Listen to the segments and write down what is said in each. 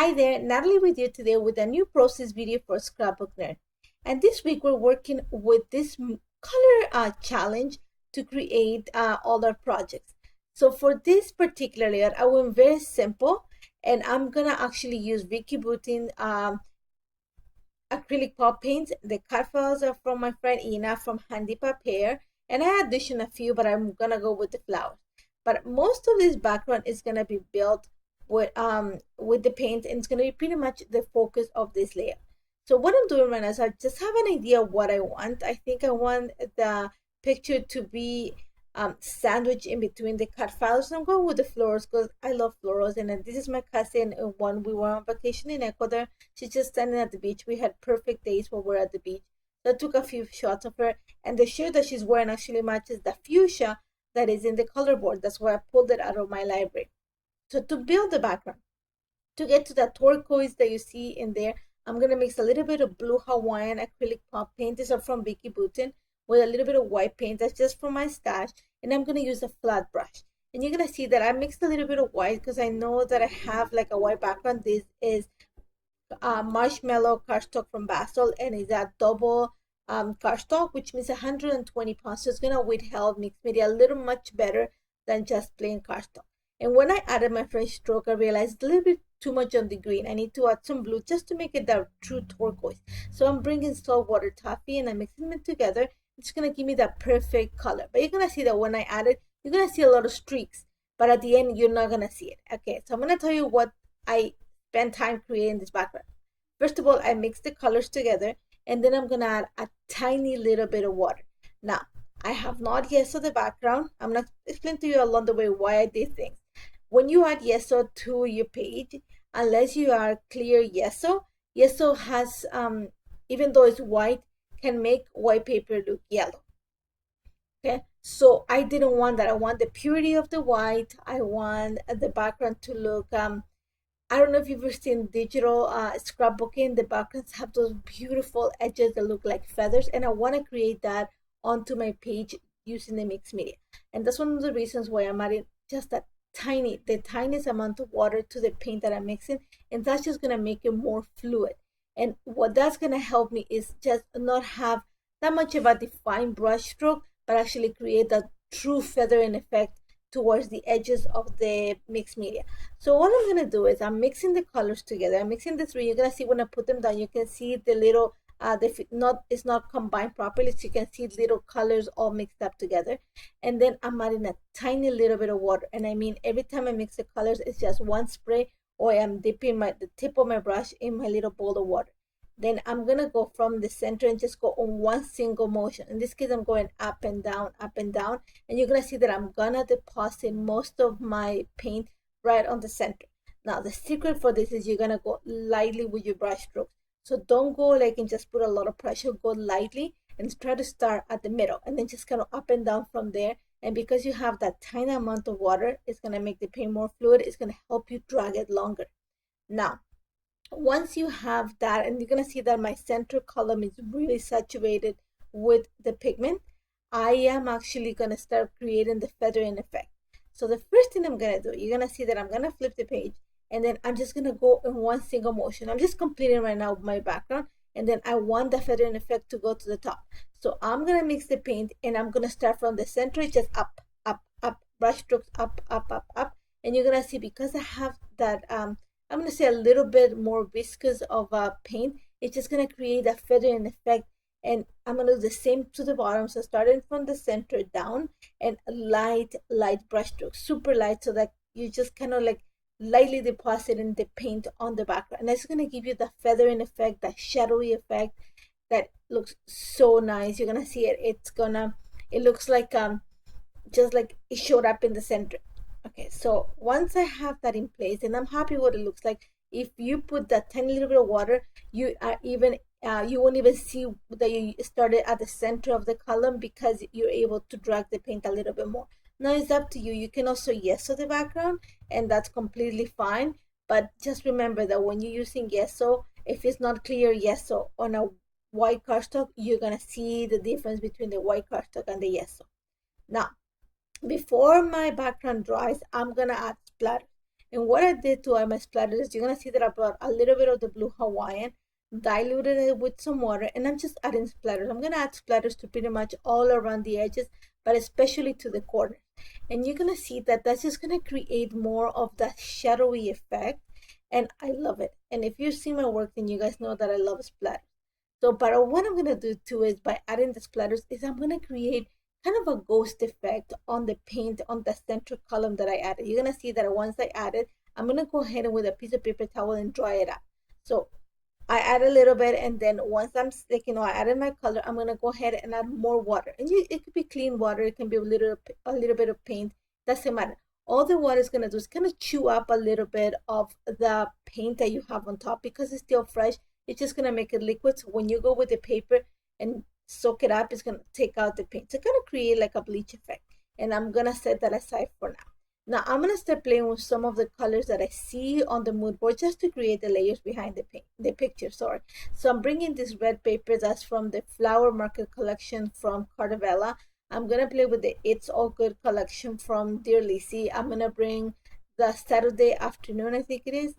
Hi there, Natalie with you today with a new process video for Scrapbook Nerd. And this week we're working with this color challenge to create all our projects. So for this particular layer, I went very simple, and I'm gonna actually use Vicki Boutin acrylic pop paints. The cut files are from my friend Ina from Handipaper, and I addition a few, but I'm gonna go with the flowers. But most of this background is gonna be built with the paint, and it's gonna be pretty much the focus of this layer. So what I'm doing right now is I just have an idea of what I want. I think I want the picture to be sandwiched in between the cut files. So I'm going with the florals because I love florals. And then this is my cousin when we were on vacation in Ecuador. She's just standing at the beach. We had perfect days when we're at the beach. So I took a few shots of her, and the shirt that she's wearing actually matches the fuchsia that is in the color board. That's why I pulled it out of my library. So to build the background, to get to that turquoise that you see in there, I'm going to mix a little bit of blue Hawaiian acrylic pop paint. These are from Vicki Boutin, with a little bit of white paint. That's just from my stash. And I'm going to use a flat brush. And you're going to see that I mixed a little bit of white because I know that I have like a white background. This is marshmallow cardstock from Basel, and it's a double cardstock, which means 120 pounds. So it's going to withhold mixed media a little much better than just plain cardstock. And when I added my French stroke, I realized it's a little bit too much on the green. I need to add some blue just to make it that true turquoise. So I'm bringing saltwater toffee and I'm mixing them together. It's going to give me that perfect color. But you're going to see that when I add it, you're going to see a lot of streaks. But at the end, you're not going to see it. Okay, so I'm going to tell you what I spent time creating this background. First of all, I mix the colors together, and then I'm going to add a tiny little bit of water. Now, I have not yeso the background. I'm not explaining to you along the way why I did things. When you add yeso to your page, unless you are clear yeso has, even though it's white, can make white paper look yellow. Okay, so I didn't want that. I want the purity of the white. I want the background to look, I don't know if you've ever seen digital scrapbooking. The backgrounds have those beautiful edges that look like feathers, and I want to create that onto my page using the mixed media. And that's one of the reasons why I'm adding just the tiniest amount of water to the paint that I'm mixing, and that's just going to make it more fluid. And what that's going to help me is just not have that much of a defined brush stroke, but actually create that true feathering effect towards the edges of the mixed media. So what I'm going to do is I'm mixing the colors together. I'm mixing the three. You're going to see when I put them down, you can see the little it's not combined properly, so you can see little colors all mixed up together. And then I'm adding a tiny little bit of water, and I mean every time I mix the colors, it's just one spray, or I'm dipping the tip of my brush in my little bowl of water. Then I'm gonna go from the center and just go on one single motion. In this case, I'm going up and down, and you're gonna see that I'm gonna deposit most of my paint right on the center. Now the secret for this is you're gonna go lightly with your brush strokes. So don't go like and just put a lot of pressure. Go lightly and try to start at the middle, and then just kind of up and down from there. And because you have that tiny amount of water, it's gonna make the paint more fluid. It's gonna help you drag it longer. Now, once you have that, and you're gonna see that my center column is really saturated with the pigment, I am actually gonna start creating the feathering effect. So the first thing I'm gonna do, you're gonna see that I'm gonna flip the page, and then I'm just gonna go in one single motion. I'm just completing right now my background, and then I want the feathering effect to go to the top. So I'm gonna mix the paint, and I'm gonna start from the center, just up, brush strokes up, and you're gonna see because I have that I'm gonna say a little bit more viscous of paint, it's just gonna create a feathering effect. And I'm gonna do the same to the bottom. So starting from the center down, and light brush strokes, super light, so that you just kind of like lightly depositing the paint on the background. And that's going to give you the feathering effect, that shadowy effect that looks so nice. You're going to see it. It looks like just like it showed up in the center. Okay, so once I have that in place, and I'm happy what it looks like, if you put that tiny little bit of water, you won't even see that you started at the center of the column, because you're able to drag the paint a little bit more. Now it's up to you. You can also yeso the background, and that's completely fine. But just remember that when you're using yeso, if it's not clear yeso on a white cardstock, you're gonna see the difference between the white cardstock and the yeso. Now, before my background dries, I'm gonna add splatter. And what I did to my splatters is you're gonna see that I brought a little bit of the blue Hawaiian, diluted it with some water, and I'm just adding splatters. I'm gonna add splatters to pretty much all around the edges, but especially to the corners. And you're gonna see that that's just gonna create more of that shadowy effect, and I love it. And if you've seen my work, then you guys know that I love splatters. So, but what I'm gonna do too is by adding the splatters is I'm gonna create kind of a ghost effect on the paint on the center column that I added. You're gonna see that once I add it, I'm gonna go ahead and with a piece of paper towel and dry it out. So I add a little bit, and then once I'm like, I added my color, I'm gonna go ahead and add more water. And it could be clean water, it can be a little bit of paint, doesn't matter. All the water is gonna do is kind of chew up a little bit of the paint that you have on top because it's still fresh. It's just gonna make it liquid. So when you go with the paper and soak it up, it's gonna take out the paint. So it's gonna create like a bleach effect. And I'm gonna set that aside for now. Now I'm gonna start playing with some of the colors that I see on the mood board just to create the layers behind the picture, sorry. So I'm bringing this red paper that's from the Flower Market collection from Carta. I'm gonna play with the It's All Good collection from Dear Lizzy. I'm gonna bring the Saturday Afternoon, I think it is,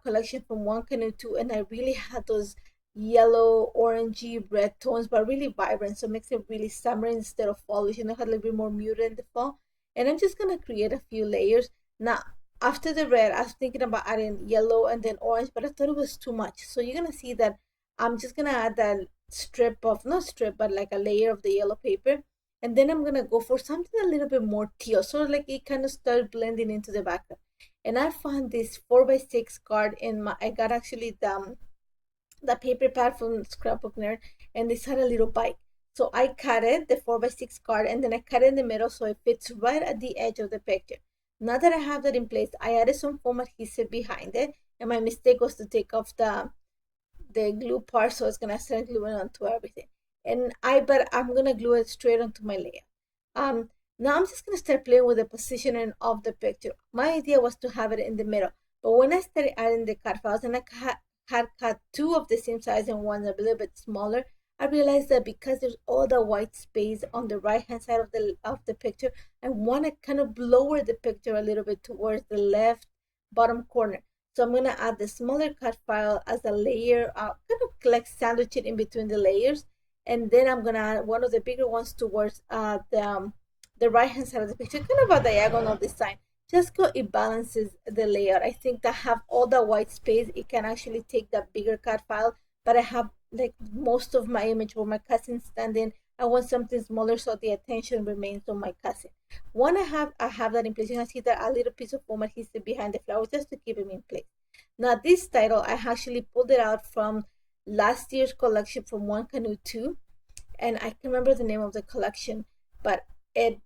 collection from One Canoe 2, and I really had those yellow, orangey, red tones, but really vibrant, so it makes it really summer instead of fallish. Had a little bit more muted in the fall. And I'm just gonna create a few layers. Now, after the red, I was thinking about adding yellow and then orange, but I thought it was too much. So you're gonna see that I'm just gonna add that strip of, not strip, but like a layer of the yellow paper. And then I'm gonna go for something a little bit more teal, so like it kind of started blending into the background. And I found this 4x6 card in my, I got actually the paper pad from Scrapbook NErd, and this had a little bite. So I cut it, the 4x6 card, and then I cut it in the middle so it fits right at the edge of the picture. Now that I have that in place, I added some foam adhesive behind it, and my mistake was to take off the glue part, so it's gonna start gluing onto everything. But I'm gonna glue it straight onto my layer. Now I'm just gonna start playing with the positioning of the picture. My idea was to have it in the middle, but when I started adding the cut files and I had cut two of the same size and one a little bit smaller, I realized that because there's all the white space on the right hand side of the picture, I want to kind of lower the picture a little bit towards the left bottom corner. So I'm going to add the smaller cut file as a layer, kind of like sandwich it in between the layers. And then I'm going to add one of the bigger ones towards the right hand side of the picture, kind of a diagonal design. Just so it balances the layout. I think that have all the white space, it can actually take that bigger cut file, but I have like most of my image where my cousin standing. I want something smaller so the attention remains on my cousin. When I have that in place, you can see that a little piece of foam adhesive behind the flowers just to keep them in place. Now this title, I actually pulled it out from last year's collection from One Canoe 2, and I can remember the name of the collection, but it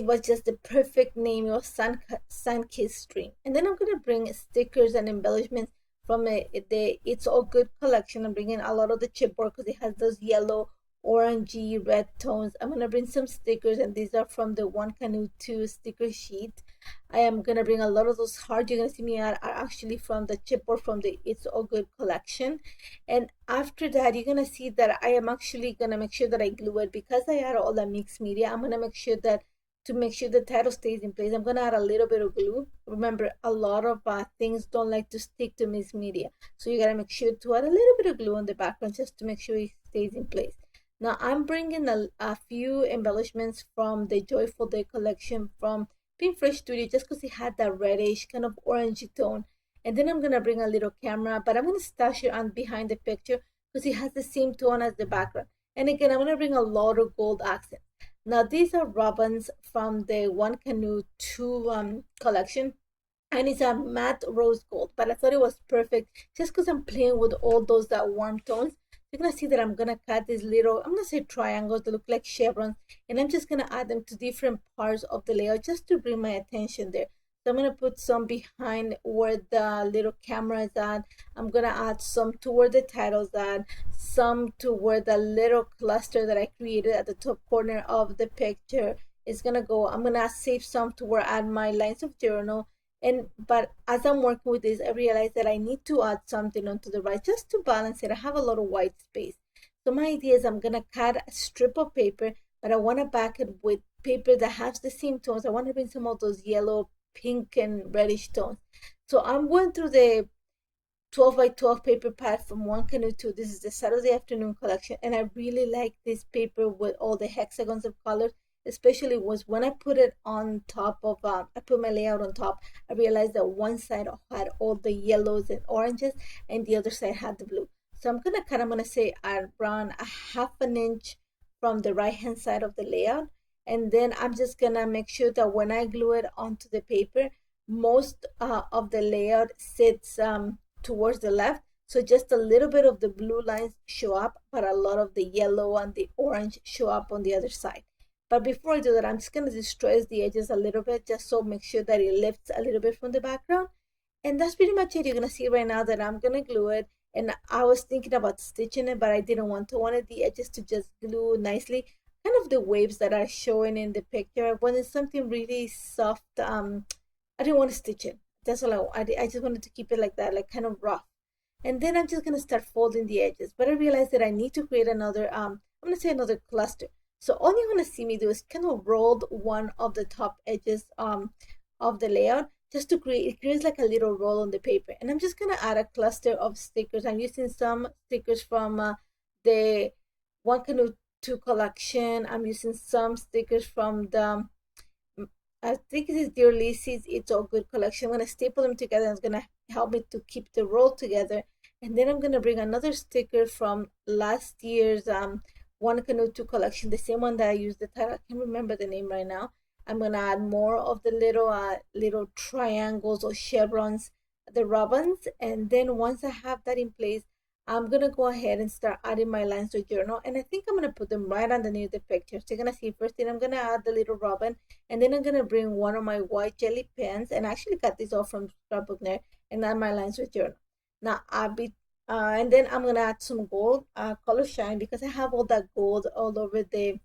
was just the perfect name. It was Sun-Kissed Dream. And then I'm gonna bring stickers and embellishments from the It's All Good collection. I'm bringing a lot of the chipboard because it has those yellow, orangey, red tones. I'm gonna bring some stickers, and these are from the One Canoe 2 sticker sheet. I am gonna bring a lot of those hearts you're gonna see me add are actually from the chipboard from the It's All Good collection. And after that, you're gonna see that I am actually gonna make sure that I glue it because I add all the mixed media. I'm gonna make sure that to make sure the title stays in place, I'm gonna add a little bit of glue. Remember, a lot of things don't like to stick to mixed media, so you gotta make sure to add a little bit of glue on the background just to make sure it stays in place. Now I'm bringing a few embellishments from the Joyful Day collection from Pink Fresh Studio just because it had that reddish kind of orangey tone. And then I'm gonna bring a little camera, but I'm gonna stash it on behind the picture because it has the same tone as the background. And again, I'm gonna bring a lot of gold accents. Now these are ribbons from the One Canoe 2 collection, and it's a matte rose gold, but I thought it was perfect just because I'm playing with all those that warm tones. You're gonna see that I'm gonna cut these little, I'm gonna say triangles that look like chevrons, and I'm just gonna add them to different parts of the layout just to bring my attention there. So I'm gonna put some behind where the little camera is at. I'm gonna add some to where the title's at, some to where the little cluster that I created at the top corner of the picture is gonna go. I'm gonna save some to where I add my lines of journal. But as I'm working with this, I realized that I need to add something onto the right just to balance it. I have a lot of white space. So my idea is I'm gonna cut a strip of paper, but I wanna back it with paper that has the same tones. I wanna bring some of those yellow, pink, and reddish tones. So I'm going through the 12 by 12 paper pad from One Canoe 2. This is the Saturday afternoon collection, and I really like this paper with all the hexagons of colors. Especially was when I put it on top of, I put my layout on top, I realized that one side had all the yellows and oranges, and the other side had the blue. So I'm gonna say around a half an inch from the right hand side of the layout, and then I'm just gonna make sure that when I glue it onto the paper, most of the layout sits towards the left. So just a little bit of the blue lines show up, but a lot of the yellow and the orange show up on the other side. But before I do that, I'm just going to distress the edges a little bit, just so make sure that it lifts a little bit from the background. And that's pretty much it. You're going to see right now that I'm going to glue it. And I was thinking about stitching it, but I didn't want to. I wanted the edges to just glue nicely. Kind of the waves that are showing in the picture. I wanted something really soft. I didn't want to stitch it. That's all I just wanted to keep it like that, like kind of rough. And then I'm just going to start folding the edges. But I realized that I need to create another, I'm going to say another cluster. So all you're going to see me do is kind of roll one of the top edges of the layout, just to create, it creates like a little roll on the paper. And I'm just going to add a cluster of stickers. I'm using some stickers from the One Canoe 2 collection. I'm using some stickers from the, I think this is Dear Lizzy's It's All Good collection. I'm going to staple them together, and it's going to help me to keep the roll together. And then I'm going to bring another sticker from last year's One Canoe 2 collection, the same one that I used the title. I can't remember the name right now. I'm going to add more of the little triangles or chevrons, the ribbons. And then once I have that in place, I'm going to go ahead and start adding my lines to journal. And I think I'm going to put them right underneath the picture. So you're going to see first thing I'm going to add the little ribbon. And then I'm going to bring one of my white jelly pens. And I actually got these all from Scrapbook NErd, and add my lines with journal. Now I'll be, and then I'm going to add some gold color shine, because I have all that gold all over the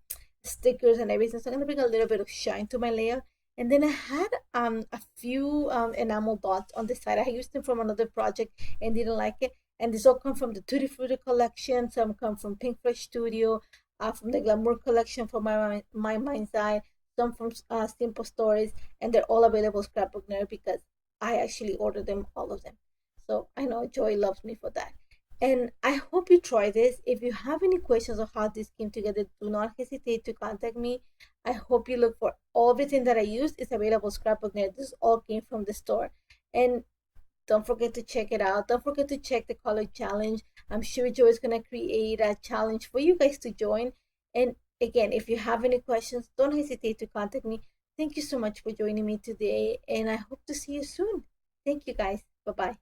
stickers and everything. So I'm going to bring a little bit of shine to my layer. And then I had a few enamel dots on the side. I used them from another project and didn't like it. And these all come from the Tutti Frutti collection. Some come from Pink Fresh Studio, from the Glamour collection from my Mind's Eye, some from Simple Stories, and they're all available Scrapbook NErd, because I actually ordered them, all of them. So I know Joy loves me for that. And I hope you try this. If you have any questions on how this came together, do not hesitate to contact me. I hope you look for everything that I used is available Scrapbook NErd. This all came from the store. And don't forget to check it out. Don't forget to check the color challenge. I'm sure Joe is going to create a challenge for you guys to join. And again, if you have any questions, don't hesitate to contact me. Thank you so much for joining me today, and I hope to see you soon. Thank you guys. Bye bye.